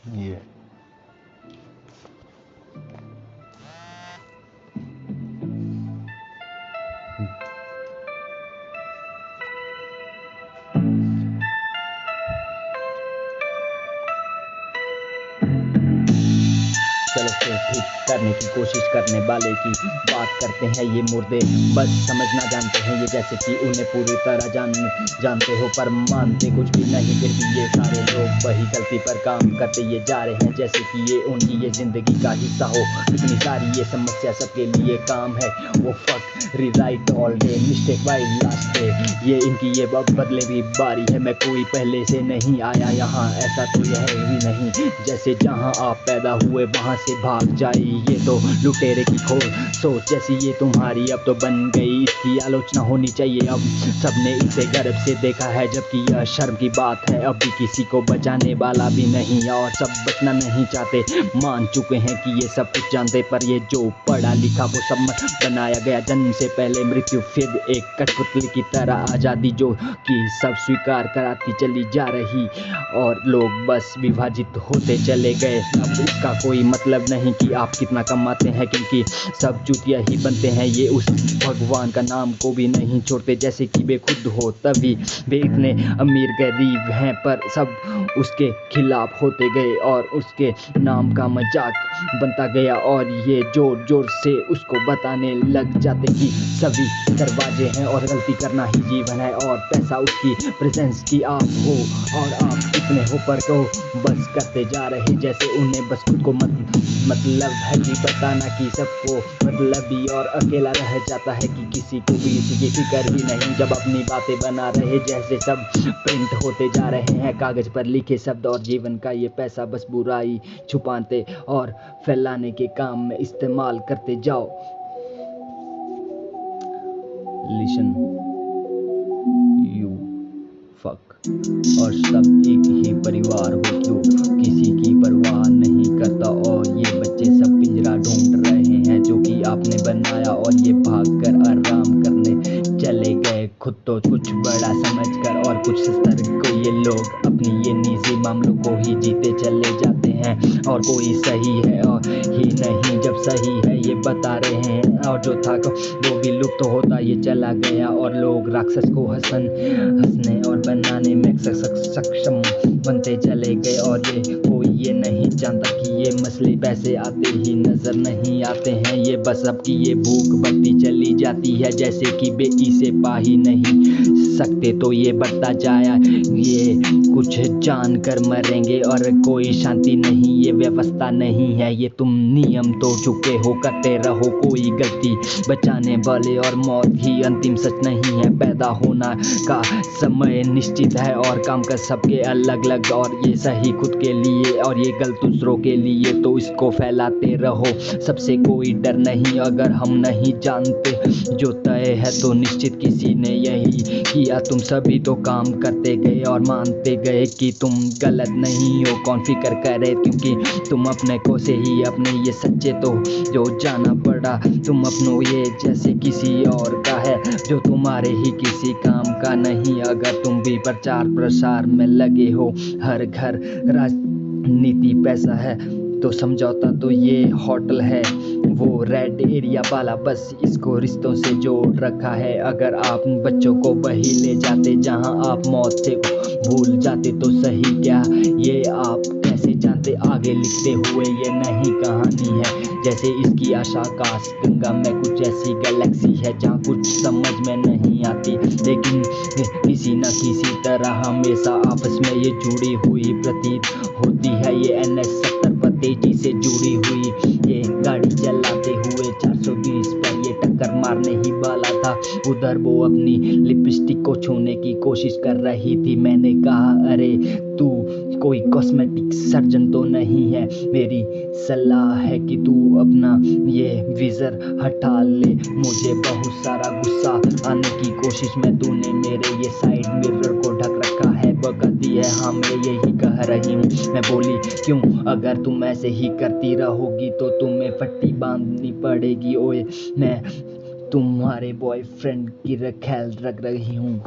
ये चलो फिर ठीक करने की कोशिश करने वाले की बात करते हैं ये मुर्दे, बस समझना जानते हैं ये जैसे कि उन्हें पूरी तरह जानते हो पर मानते कुछ भी नहीं। फिर भी ये सारे लोग वही गलती पर काम करते ये जा रहे हैं जैसे कि ये उनकी ये जिंदगी का हिस्सा हो। इतनी सारी ये समस्या सबके लिए काम है, वो fuck rewrite all day mistake by last day. ये इनकी ये बदले भी बारी है, मैं कोई पहले से नहीं आया यहाँ, ऐसा तो यह भी नहीं जैसे जहाँ आप पैदा हुए वहाँ से भाग जाए। ये तो लुटेरे की खोल सोच जैसी ये तुम्हारी अब तो बन गई, इसकी आलोचना होनी चाहिए अब। सबने इसे गर्व से देखा है जबकि यह शर्म की बात है, अब भी किसी को बचाने वाला भी नहीं और सब बचना नहीं चाहते। मान चुके हैं कि ये सब कुछ जानते पर ये जो पढ़ा लिखा वो सब मत बनाया गया। जन्म से पहले मृत्यु फिर एक कठपुतली की तरह आज़ादी जो कि सब स्वीकार कराती चली जा रही और लोग बस विभाजित होते चले गए। अब इसका कोई मतलब नहीं कि आप कितना कमाते हैं क्योंकि सब चूतिया ही बनते हैं। ये उस भगवान का नाम को भी नहीं छोड़ते जैसे कि वे खुद हो, तभी वे इतने अमीर गरीब हैं पर सब उसके खिलाफ होते गए और उसके नाम का मजाक बनता गया और ये जोर जोर से उसको बताने लग जाते कि सभी दरवाजे हैं और गलती करना ही जीवन है और पैसा उसकी प्रेजेंस की आप हो और आप कितने हो पर को बस करते जा रहे जैसे उन्हें बस खुद को मतलब है कि बताना कि सबको मतलबी और अकेला रह जाता है कि किसी को भी इसी की फिक्र ही नहीं जब अपनी बातें बना रहे जैसे सब प्रिंट होते जा रहे हैं कागज पर लिखे शब्द और जीवन का ये पैसा बस बुराई छुपाते और फैलाने के काम में इस्तेमाल करते जाओ। लिसन यू फक और सब एक ही परिवार हो क्यों किसी की परवाह नहीं करता और ये बच्चे सब पिंजरा ढूंढ रहे हैं जो कि आपने बनाया और ये भागकर आराम करने चले गए खुद तो कुछ बड़ा समझकर और कुछ स्तर को ये लोग अपनी ये निजी मामलों को ही जीते चले जाते हैं और कोई सही है और ही नहीं जब सही है ये बता रहे हैं और जो था वो भी लुप्त होता ये चला गया और लोग राक्षस को हंसने और बनाने में सक्षम बनते चले गए और ये कोई ये नहीं जानता कि ये मसले पैसे आते ही नजर नहीं आते हैं। ये बस अब की ये भूख बढ़ती चली जाती है जैसे कि वे इसे पा ही नहीं सकते तो ये बढ़ता जाया ये कुछ जान कर मरेंगे और कोई शांति नहीं ये व्यवस्था नहीं है। ये तुम नियम तो चुके हो करते रहो कोई गलती बचाने वाले और मौत ही अंतिम सच नहीं है। पैदा होना का समय निश्चित है और काम कर सबके अलग अलग और ये सही खुद के लिए और ये गलत दूसरों के लिए तो इसको फैलाते रहो सबसे कोई डर नहीं। अगर हम नहीं जानते जो तय है तो निश्चित किसी ने यही किया। तुम सभी तो काम करते गए और मानते गए कि तुम गलत नहीं हो। कौन फिक्र करे क्योंकि तुम अपने को से ही अपने ये सच्चे तो जो जाना पड़ा तुम अपनों ये जैसे किसी और का है जो तुम्हारे ही किसी काम का नहीं। अगर तुम भी प्रचार प्रसार में लगे हो हर घर राजनीति पैसा है तो समझौता तो ये होटल है वो रेड एरिया वाला बस इसको रिश्तों से जोड़ रखा है। अगर आप बच्चों को वही ले जाते जहां आप मौत से भूल जाते तो सही क्या ये आप कैसे जानते। आगे लिखते हुए ये नहीं कहानी है जैसे इसकी आशा आकाश गंगा में कुछ ऐसी गैलेक्सी है जहाँ कुछ समझ में नहीं आती लेकिन किसी न किसी तरह हमेशा आपस में ये जुड़ी हुई प्रतीत होती है। ये NH-70 पर तेजी से जुड़ी हुई ये गाड़ी चलाते हुए 420 पर ये टक्कर मारने ही वाला था। उधर वो अपनी लिपस्टिक को छूने की कोशिश कर रही थी। मैंने कहा अरे तू कोई कॉस्मेटिक सर्जन तो नहीं है, मेरी सलाह है कि तू अपना ये विजर हटा ले। मुझे बहुत सारा गुस्सा आने की कोशिश में तूने मेरे ये साइड मिरर को ढक रखा है। बकती है हाँ मैं यही कह रही हूँ। मैं बोली क्यों अगर तुम ऐसे ही करती रहोगी तो तुम्हें पट्टी बांधनी पड़ेगी। ओए मैं तुम्हारे बॉयफ्रेंड की ख्याल रख रही हूँ।